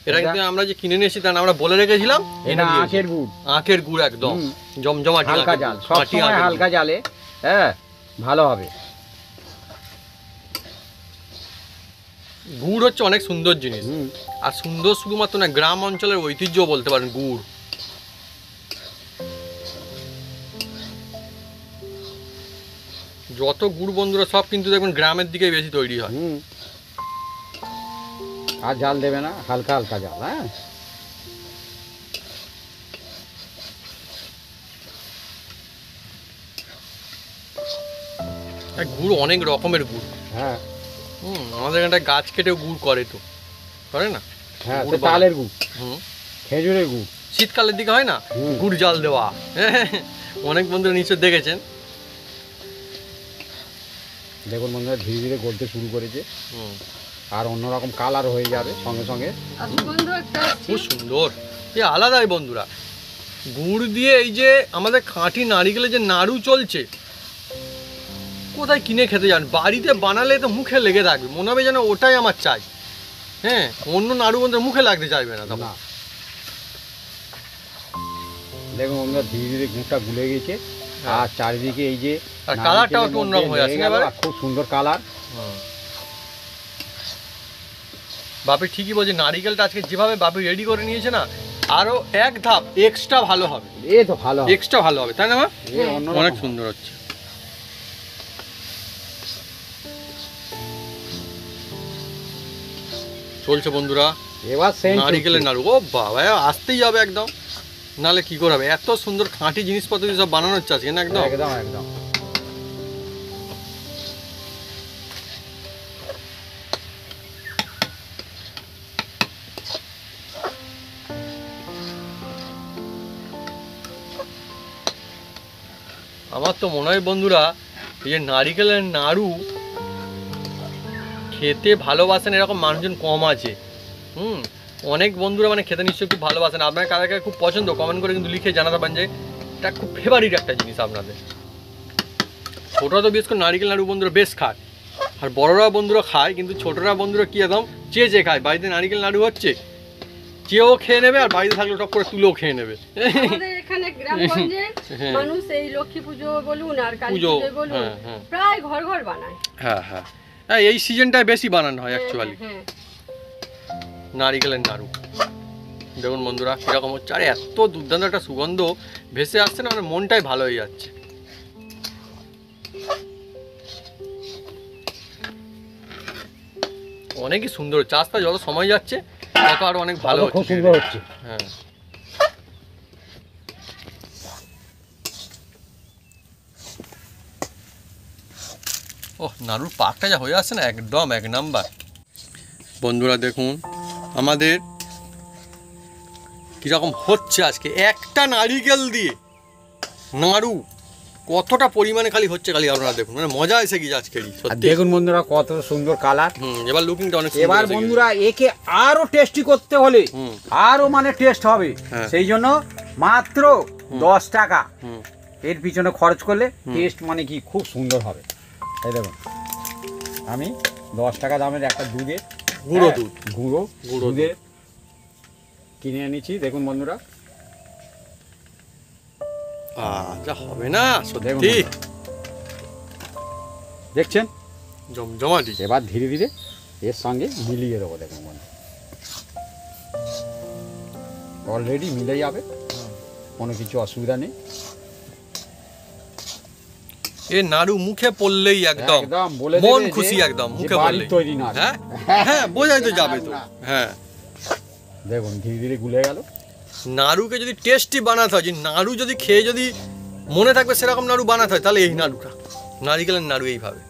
এটা কিন্তু আমরা যে কিনে নিয়েছি তা না, আমরা বলে রেখেছিলাম এটা আখের গুড়। আখের গুড় একদম জমজমাটি, হালকা জাল, সবসময় হালকা জালে হ্যাঁ ভালো হবে। গুড় হচ্ছে অনেক সুন্দর জিনিস, আর সুন্দর শুধুমাত্র না, গ্রাম অঞ্চলের ঐতিহ্য বলতে পারেন গুড়। যত গুড় বন্ধুরা সব কিন্তু দেখবেন গ্রামের দিকে বেশি তৈরি হয়। আর জাল দেবে না, হালকা হালকা জাল। হ্যাঁ, গুড় অনেক রকমের গুড়। হ্যাঁ, আমাদের এখানটা গাছ কেটে গুড় করে, তো করে না? হ্যাঁ, তালের গুড়, খেজুরের গুড়, শীতকালের দিকে হয় না গুড় জাল দেওয়া। অনেক বন্ধুরা নিশ্চয় দেখেছেন। দেখুন বন্ধুরা ধীরে ধীরে গলতে শুরু করেছে, আর অন্যরকম কালার হয়ে যাবে সঙ্গে সঙ্গে। খুব সুন্দর, এ আলাদাই বন্ধুরা। গুড় দিয়ে এই যে আমাদের খাঁটি নারিকেলের যে নাড়ু চলছে, কোথায় কিনে খেতে যান, বাড়িতে বানালে তো মুখে লেগে থাকবে, মনে হবে যেন ওটাই আমার চাই। হ্যাঁ, অন্য নাড়ু বন্ধুরা মুখে লাগতে চাইবে না। তখন দেখুন বন্ধুরা ধীরে ধীরে গুড়টা গুলে গেছে আর চারিদিকে এই যে আর কালারটাও একটু অন্যরকম হয়ে আছে এবারে, খুব সুন্দর কালার। বাপি ঠিকই বলছে, নারিকেলটা আজকে যেভাবে বাপি রেডি করে নিয়েছে না, আরো এক ধাপ এক্সট্রা ভালো হবে, এই তো ভালো এক্সট্রা ভালো হবে, তাই না মা? অনেক সুন্দর হচ্ছে। চলছে বন্ধুরা এবার নারিকেলের নাড়ু। ও বাবা আসতেই হবে একদম, নালে কি করে হবে? এত সুন্দর খাঁটি জিনিসপত্র দিয়ে সব বানানো হচ্ছে আজকে না, একদম একদম একদম। আমার তো মনে হয় বন্ধুরা এই যে নারিকেলের নাড়ু খেতে ভালোবাসেন এরকম মানুষজন কম আছে। অনেক বন্ধুরা মানে খেতে নিশ্চয়ই খুব ভালোবাসেন। আপনার কারা কারা খুব পছন্দ কমেন্ট করে কিন্তু লিখে জানাতে পারেন যে এটা খুব ফেভারিট একটা জিনিস আপনাদের। ছোটরা তো বিশেষ করে নারিকেল নাড়ু বন্ধুরা বেশ খায়, আর বড়রা বন্ধুরা খায়, কিন্তু ছোটরা বন্ধুরা কি একদম চেয়ে চেয়ে খায়। বাড়িতে নারিকেল নাড়ু হচ্ছে চেয়েও খেয়ে নেবে, আর বাড়িতে থাকলে টপ করে তুলেও খেয়ে নেবে। আমাদের এখানে গ্রামগঞ্জে মানুষ এই লক্ষ্মী পুজো বলুন আর কালী পুজো বলুন প্রায় ঘর ঘর বানায়। হ্যাঁ হ্যাঁ হ্যাঁ, এই সিজনটায় বেশি বানানো হয় অ্যাকচুয়ালি নারিকেলের নাড়ু। দেখুন বন্ধুরা কীরকম হচ্ছে, আর এত দুর্দান্ত একটা সুগন্ধ ভেসে আসছে না, মানে মনটাই ভালো হয়ে যাচ্ছে। অনেকই সুন্দর হচ্ছে, আস্তে যত সময় যাচ্ছে তত আরো অনেক ভালো খুব সুন্দর হচ্ছে। হ্যাঁ ওহ, নাড়ুর পাকটা যা হয়ে আসছে না একদম এক নাম্বার। বন্ধুরা দেখুন আমাদের কীরকম হচ্ছে আজকে, একটা নারিকেল দিয়ে নাড়ু কতটা পরিমাণে খালি হচ্ছে খালি আপনারা দেখুন, মানে মজা এসে গিয়েছে আজকেরই সত্যি। দেখুন বন্ধুরা কত সুন্দর কালার। এবার লুকিংটা অনেক এবার বন্ধুরা একে আরো টেস্টি করতে হলে আরো মানে টেস্ট হবে, সেই জন্য মাত্র 10 টাকা এর পিছনে খরচ করলে টেস্ট মানে কি খুব সুন্দর হবে। এই দেখুন আমি 10 টাকা দামের একটা দুধের গুঁড়ো দুধ দুধের কিনে এনেছি। দেখুন বন্ধুরা যা হবে না সত্যি, দেখছেন জমজমাটি। এবার ধীরে ধীরে এর সঙ্গে মিলিয়ে দেবো। দেখুন বন্ধু অলরেডি মিলে যাবে, কোনো কিছু অসুবিধা নেই। এ নাড়ু মুখে পড়লেই একদম মন খুশি, একদম মুখে পড়লেই তৈরি না। হ্যাঁ হ্যাঁ বোঝাই তো যাবে তো। হ্যাঁ দেখুন ধীরে ধীরে গুলে গেল। নাড়ুকে যদি টেস্টি বানাতে হয়, যে নাড়ু যদি খেয়ে যদি মনে থাকবে সেরকম নাড়ু বানাতে হয়, তাহলে এই নাড়ুটা নারিকেলের নাড়ু এইভাবে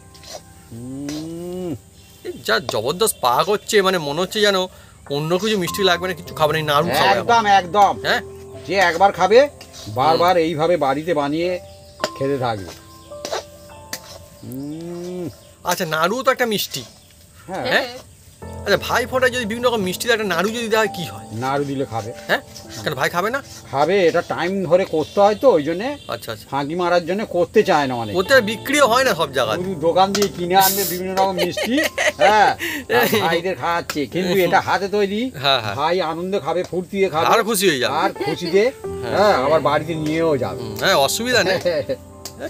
যা জবরদস্ত পাক হচ্ছে, মানে মনে হচ্ছে যেন অন্য কিছু মিষ্টি লাগবে না, কিছু খাবে না, নাড়ু খাবে একদম একদম। হ্যাঁ যে একবার খাবে বারবার এইভাবে বাড়িতে বানিয়ে খেতে থাকবে। আচ্ছা নাড়ু তো একটা মিষ্টি, হ্যাঁ আচ্ছা ভাই ফোঁটায় যদি বিভিন্ন রকম মিষ্টি একটা নাড়ু যদি দেওয়া হয় কি হয়? নাড়ু দিলে খাবে। হ্যাঁ কেন ভাই খাবে না? খাবে, এটা টাইম ধরে করতে হয় তো ওই জন্য। আচ্ছা আচ্ছা, ফাঁকি মারার জন্য করতে চায় না, মানে ওতে বিক্রিও হয় না সব জায়গায়, শুধু দোকান দিয়ে কিনে আনবে বিভিন্ন রকম মিষ্টি, হ্যাঁ ভাইদের খাওয়াচ্ছে, কিন্তু এটা হাতে তৈরি, ভাই আনন্দে খাবে, ফুর্তিতে খাবে, আর খুশি হয়ে যাবে, আর খুশিতে হ্যাঁ আবার বাড়িতে নিয়েও যাবে। হ্যাঁ অসুবিধা নেই,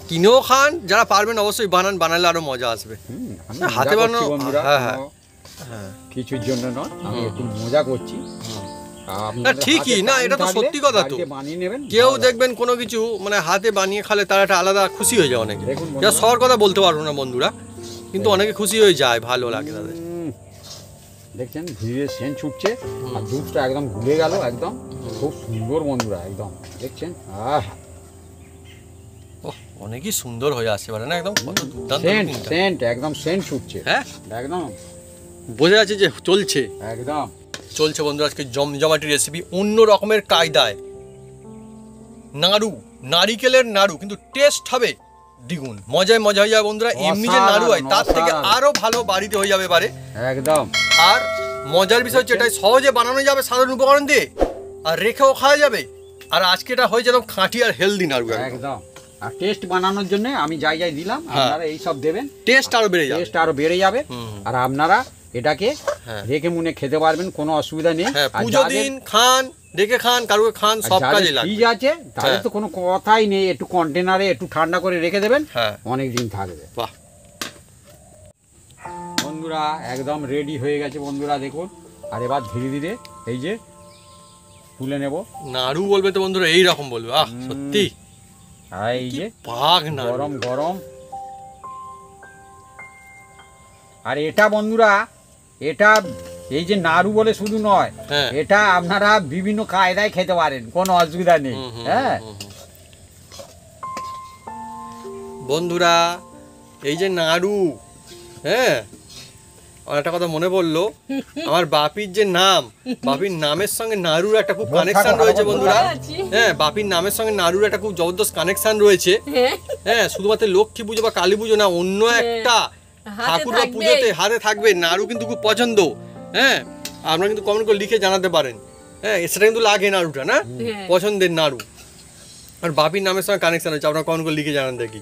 কিনেও খান, যারা পারবেন অবশ্যই বানান, বানালে আরো মজা আসবে। হাতে বানানো বন্ধুরা কিছুর জন্য নয়, আমি একটু মজা করছি। ঠিকই না, এটা তো সত্যি কথা তো। বানিয়ে নেবেন, কেউ দেখবেন কোনো কিছু মানে হাতে বানিয়ে খালে তার একটা আলাদা খুশি হয়ে যায় অনেকে, যা সবার কথা বলতে পারবো না বন্ধুরা, কিন্তু অনেকে খুশি হয়ে যায়, ভালো লাগে তাদের। দেখছেন ধীরে সেন্ট ছুটছে আর দুধটা একদম গুলে গেল, একদম খুব সুন্দর বন্ধুরা, একদম দেখছেন অনেকই সুন্দর হয়ে আসছে পারে না, একদম কত দুর্দান্ত সেন্ট সেন্ট একদম সেন্ট ছুটছে, হ্যাঁ একদম বোঝা যাচ্ছে যে চলছে, একদম চলছে বন্ধুরা আজকে জমজমাটি রেসিপি অন্য রকমের কায়দায়। নাড়ু, নারিকেলের নাড়ু, কিন্তু টেস্ট হবে দ্বিগুণ, মজায় মজা হয়ে যাবে বন্ধুরা। এমনি যে নাড়ু হয় তার থেকে আরো ভালো বাড়িতে হয়ে যাবে পারে একদম। আর মজার বিষয় হচ্ছে এটাই সহজে বানানো যাবে সাধারণ উপকরণ দিয়ে, আর রেখেও খাওয়া যাবে, আর আজকে এটা হয়ে যাবে খাঁটি আর হেলদি নাড়ু একদম। আর টেস্ট বানানোর জন্য আমি যাই যাই দিলাম, আপনারা এই সব দেবেন, টেস্ট আরো বেড়ে যাবে, টেস্ট আরো বেড়ে যাবে। আর আপনারা এটাকে হ্যাঁ। রেখে মুনে খেতে পারবেন, কোনো অসুবিধা নেই। হ্যাঁ, আর পুজো যাদের- দিন খান, রেখে খান, কারুকে খান, আর সব যাদের কাজে লাগবে। ফ্রিজ আছে তাদের হ্যাঁ। তো কোনো কথাই নেই, একটু কন্টেনারে একটু ঠান্ডা করে রেখে দেবেন, হ্যাঁ, অনেক দিন থাকবে। বাহ। বন্ধুরা একদম রেডি হয়ে গেছে বন্ধুরা, দেখুন। আর এবার ধীরে ধীরে এই যে তুলে নেব। নাড়ু বলবে তো বন্ধুরা এই রকম বলবে, আহ সত্যি আর এই যে পাক নাড়ু। গরম গরম। আর এটা বন্ধুরা, এটা এই যে নাড়ু বলে শুধু নয়, হ্যাঁ। এটা আপনারা বিভিন্ন কায়দায় খেতে পারেন, কোনো অসুবিধা নেই। হুম, হুম, হ্যাঁ, হুম, হুম। বন্ধুরা এই যে নাড়ু, হ্যাঁ, আমার একটা কথা মনে পড়লো, আমার বাপির যে নাম, বাপির নামের সঙ্গে নাড়ুর একটা খুব কানেকশন রয়েছে বন্ধুরা। হ্যাঁ, বাপির নামের সঙ্গে নাড়ুর একটা খুব জবরদস্ত কানেকশন রয়েছে। হ্যাঁ, শুধুমাত্র লক্ষ্মী পুজো বা কালী পুজো না, অন্য একটা ঠাকুরবা পুজোতে হাতে থাকবে নাড়ু, কিন্তু খুব পছন্দ। হ্যাঁ, আপনারা কিন্তু কমেন্ট করে লিখে জানাতে পারেন। হ্যাঁ, সেটা কিন্তু লাগে নাড়ুটা না, পছন্দের নাড়ু। আর বাপির নামের সঙ্গে কানেকশন হচ্ছে, আপনারা কমেন্ট করে লিখে জানান দেখি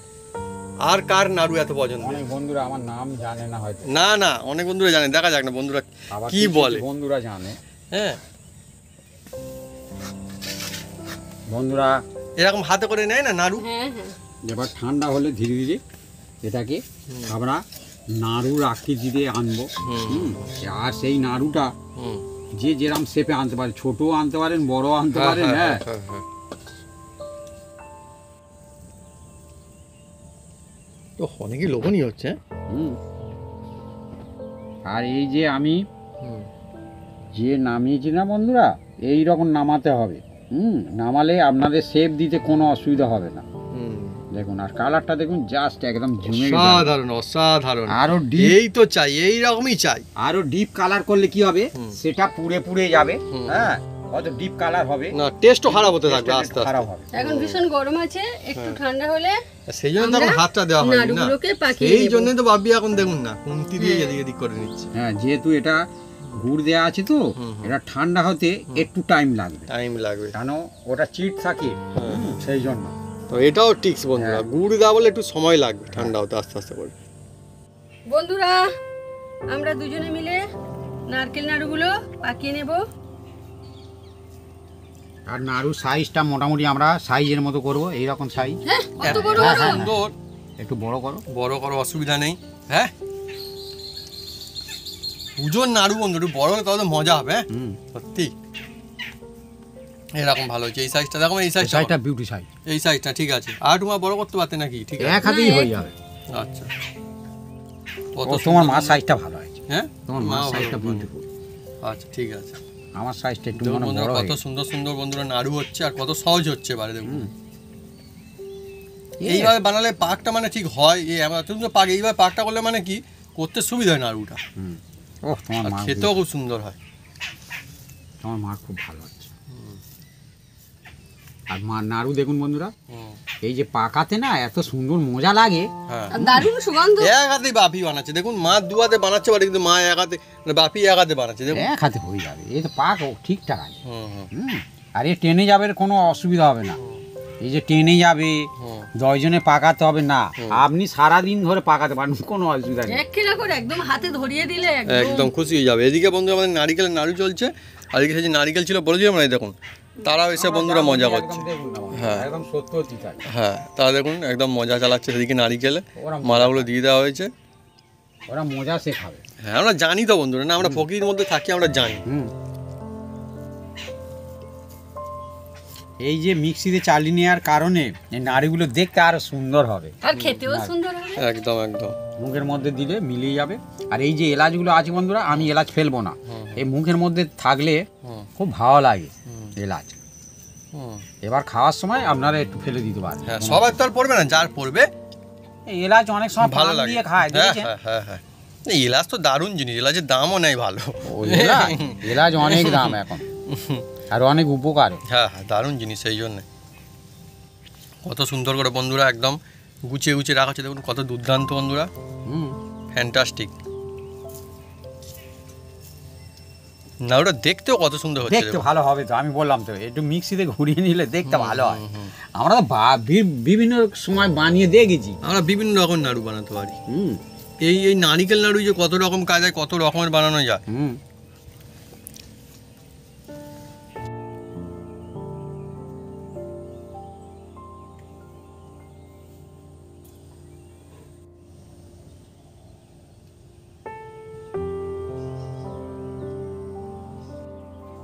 আর কার নাড়ু এত পছন্দ। অনেক বন্ধুরা আমার নাম জানে না হয়তো, না না, অনেক বন্ধুরা জানে, দেখা যাক না বন্ধুরা আবার কি কিছু বলে। বন্ধুরা জানে। হ্যাঁ, বন্ধুরা এরকম হাতে করে নেয় না নাড়ু। হ্যাঁ হ্যাঁ এবার ঠান্ডা হলে ধীরে ধীরে এটাকে আমরা নাড়ুর আকৃতিতে আনবো। হুম, আর সেই নাড়ুটা হুম। যে যেরকম শেপে আনতে পারে, ছোটও আনতে পারেন, বড় আনতে পারেন। হ্যাঁ, তো অনেকই লোভনীয় হচ্ছে। হুম। আর এই যে আমি যে নামিয়েছি না বন্ধুরা, এই রকম নামাতে হবে। নামালে আপনাদের শেপ দিতে কোনো অসুবিধা হবে না। দেখুন, আর কালারটা দেখুন, জাস্ট একদম জমে গেছে। অসাধারণ অসাধারণ, আরো ডিপ, এই তো চাই, এই রকমই চাই। আরো ডিপ কালার করলে কি হবে, হুম। সেটা পুড়ে পুড়ে যাবে। হুম। হ্যাঁ, কত ডিপ কালার হবে, না টেস্টও খারাপ হতে থাকবে টেস্টটা আস্তে একটু খারাপ আস্তে। হবে। এখন ভীষণ গরম আছে, একটু ঠান্ডা হলে সেই জন্য তো এখন আমরা হাতটা দেওয়া হয়নি না, নাড়ুগুলোকে পাকিয়ে এই নেব। জন্যই তো বাবি এখন দেখুন না কুন্তি দিয়ে এদিক এদিক করে নিচ্ছে। হ্যাঁ, যেহেতু এটা গুড় দেওয়া আছে তো, হুম, হুম। এটা ঠান্ডা হতে একটু টাইম লাগবে, টাইম লাগবে। কেন ওটা চিট থাকে, সেই জন্য। তো এটাও টিক্স বন্ধুরা, হ্যাঁ। গুড় দেওয়া বলে একটু সময় লাগবে ঠান্ডা হতে আস্তে আস্তে করে। বন্ধুরা আমরা দুজনে মিলে নারকেল নাড়ুগুলো পাকিয়ে নেব। আর নাড়ুর সাইজটা মোটামুটি আমরা সাইজের মতো করব, এইরকম সাইজ। হ্যাঁ, কত বড় হ্যাঁ, বড়। হ্যাঁ। সুন্দর, একটু বড় করো। বড় করো, অসুবিধা নেই। হ্যাঁ, পুজোর নাড়ু বন্ধু একটু বড় হলে তাহলে মজা হবে। হ্যাঁ, হুম, সত্যি এরকম ভালো হচ্ছে। এই সাইজটা দেখো, এই সাইজটা, সাইজটা বিউটি সাইজ, এই সাইজটা ঠিক আছে। আর তোমার বড় করতে পারতে নাকি? ঠিক আছে, এক হাতেই হয়ে যাবে। আচ্ছা। ও, কত তোমার সুন্দর মার বন্ধু। সাইজটা ভালো আছে, হ্যাঁ, তোমার মা মার ভালো সাইজটা বন্ধু। বিউটিফুল। আচ্ছা ঠিক আছে। আমার সাইজটা একটু দেখুন মনে বন্ধুরা, বড় কত হয়ে সুন্দর সুন্দর বন্ধুরা নাড়ু হচ্ছে, আর কত সহজ হচ্ছে এবারে দেখুন। হুম। এইভাবে বানালে পাকটা মানে ঠিক হয়। এই এত পাক, এইভাবে পাকটা করলে মানে কি করতে সুবিধা হয় নাড়ুটা, হুম। ও, তোমার আর মা, খেতেও খুব সুন্দর হয়। তোমার মা খুব ভালো হচ্ছে। আর মা নাড়ু দেখুন বন্ধুরা, হুম, এই যে পাকাতে না এত সুন্দর মজা লাগে। হ্যাঁ, আর দারুণ সুগন্ধ। এক হাতেই বাপি বানাচ্ছে দেখুন। মা দু হাতে বানাচ্ছে পারে, কিন্তু মা এক হাতে, মানে বাপি এক হাতে বানাচ্ছে দেখুন। এক হাতে হয়ে যাবে, এই তো পাক ও ঠিকঠাক আছে। হুম, হুম, হুম। আর এ টেনে যাবে, কোনো অসুবিধা হবে না। এই যে টেনে যাবে, হুম। 10 জনে পাকাতে হবে না, আপনি সারাদিন ধরে পাকাতে পারেন, কোনো অসুবিধা নেই। এক খেলা করে একদম হাতে ধরিয়ে দিলে একদম খুশি হয়ে যাবে। এদিকে বন্ধু আমাদের নারিকেলের নাড়ু চলছে, আর এদিকে সেই যে নারিকেল ছিল বলেছিলাম না, এই দেখুন তারাও এসে বন্ধুরা মজা করছে। একদম দেখুন না বন্ধুরা, হ্যাঁ। একদম সত্যি তাই। হ্যাঁ, তারা দেখুন একদম মজা চালাচ্ছে। সেদিকে নারিকেলে ওরা মালাগুলো দিয়ে দেওয়া হয়েছে। ওরা মজা শেখাবে। হ্যাঁ, আমরা জানি তো বন্ধুরা, না আমরা প্রকৃতির মধ্যে থাকি, আমরা জানি। হুম। এই যে মিক্সিতে চালিয়ে নেওয়ার কারণে এই নাড়িগুলো দেখতে আরো সুন্দর হবে, আর খেতেও সুন্দর হবে। একদম একদম। মুখের মধ্যে দিলে মিলিয়ে যাবে। আর এই যে এলাচগুলো আছে বন্ধুরা, আমি এলাচ ফেলবো না, এই মুখের মধ্যে থাকলে হুম, খুব ভালো লাগে হুম, এলাচ। হুম। এবার খাওয়ার সময় আপনারা একটু ফেলে দিতে পারেন। হ্যাঁ, সবার তো আর পড়বে না, যার পড়বে এই এলাচ অনেক সময় ভালো পান লাগে। দিয়ে খায়, হ্যাঁ দেখেছেন? হ্যাঁ হ্যাঁ হ্যাঁ। এই এলাচ তো দারুণ জিনিস, এলাচের দামও নেই ভালো। ও, এলাচ অনেক দাম এখন, আর অনেক উপকার। হ্যাঁ হ্যাঁ, দারুণ জিনিস। সেই জন্যে কত সুন্দর করে বন্ধুরা একদম গুছিয়ে গুছিয়ে রাখা হচ্ছে দেখুন, কত দুর্দান্ত বন্ধুরা, হুম। ফ্যান্টাস্টিক। না ওটা দেখতেও কত সুন্দর হচ্ছে দেখতে দেখুন। ভালো হবে তো, আমি বললাম তো, একটু মিক্সিতে ঘুরিয়ে নিলে দেখতে ভালো হয়। হুম, হুম। আমরা তো বিভিন্ন সময় বানিয়ে দেখেছি। আমরা বিভিন্ন রকম নাড়ু বানাতে পারি। হুম। এই এই নারিকেল নাড়ু যে কত রকম কায়দায় কত রকমের বানানো যায়।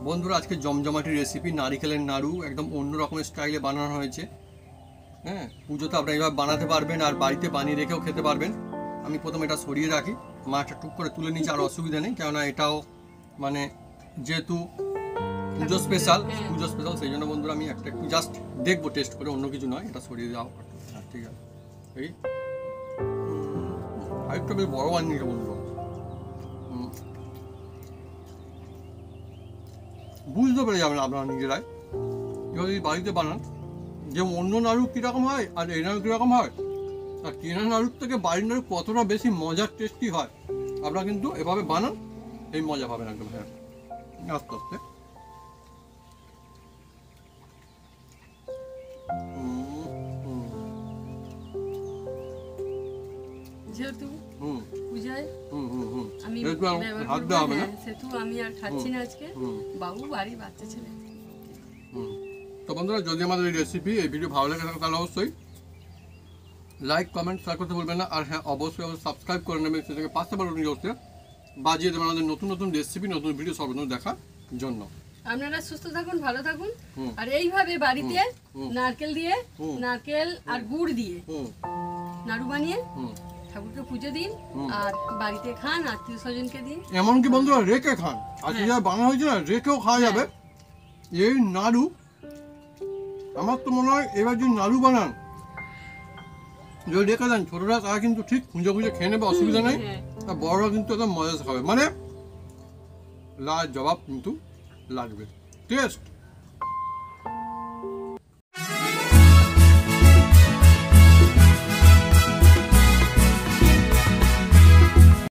বন্ধুরা, আজকে জমজমাটি রেসিপি নারিকেলের নাড়ু একদম অন্য রকমের স্টাইলে বানানো হয়েছে। হ্যাঁ, পুজোতে আপনারা এইভাবে বানাতে পারবেন আর বাড়িতে বানিয়ে রেখেও খেতে পারবেন। আমি প্রথমে এটা সরিয়ে রাখি, মাছটা টুক করে তুলে নিচ্ছি, আর অসুবিধা নেই, কেননা এটাও মানে যেহেতু পুজো স্পেশাল সেই জন্য বন্ধুরা আমি একটু জাস্ট দেখবো টেস্ট করে, অন্য কিছু নয়। এটা সরিয়ে দাও। হ্যাঁ, ঠিক আছে। এই আরেকটা বেশ বড় বানিয়েছে বন্ধুরা। বুঝতে পেরে যাবেন আপনারা নিজেরাই যদি বাড়িতে বানান যে অন্য নাড়ু কীরকম হয় আর এই নাড়ু কীরকম হয়, আর কেনা নাড়ুর থেকে বাড়ির নাড়ু কতটা বেশি মজার টেস্টি হয়। আপনারা কিন্তু এভাবে বানান, এই মজা পাবেন একদম। হ্যাঁ, আস্তে আস্তে। যেহেতু পূজায় আমি হাত দেওয়া হবে না, সেহেতু আমি আর খাচ্ছি না আজকে। বাবু বাড়ি বাচ্চা ছেলে। তো বন্ধুরা, যদি আমাদের এই রেসিপি এই ভিডিও ভালো লাগে থাকে তাহলে অবশ্যই লাইক কমেন্ট শেয়ার করতে ভুলবেন না। আর হ্যাঁ, অবশ্যই সাবস্ক্রাইব করে নেবেন, সেটাকে পাশে বাটন অবশ্যই বাজিয়ে দেবেন আমাদের নতুন নতুন রেসিপি নতুন ভিডিও সর্বপ্রথম দেখার জন্য। আপনারা সুস্থ থাকুন, ভালো থাকুন। আর এইভাবে বাড়িতে নারকেল দিয়ে, নারকেল আর গুড় দিয়ে নাড়ু বানিয়ে ঠাকুরকে পুজো দিন আর বাড়িতে খান, আত্মীয় স্বজনকে দিন, এমনকি বন্ধুরা রেখে খান। আজকে যা বানানো হয়েছে না, রেখেও খাওয়া যাবে এই নাড়ু। আমার তো মনে হয় এবার যদি নাড়ু বানান, যদি রেখে দেন, ছোটরা তারা কিন্তু ঠিক খুঁজে খুঁজে খেয়ে নেবে, অসুবিধা নেই। আর বড়রা কিন্তু একদম মজা খাবে, মানে লাজবাব কিন্তু লাগবে টেস্ট।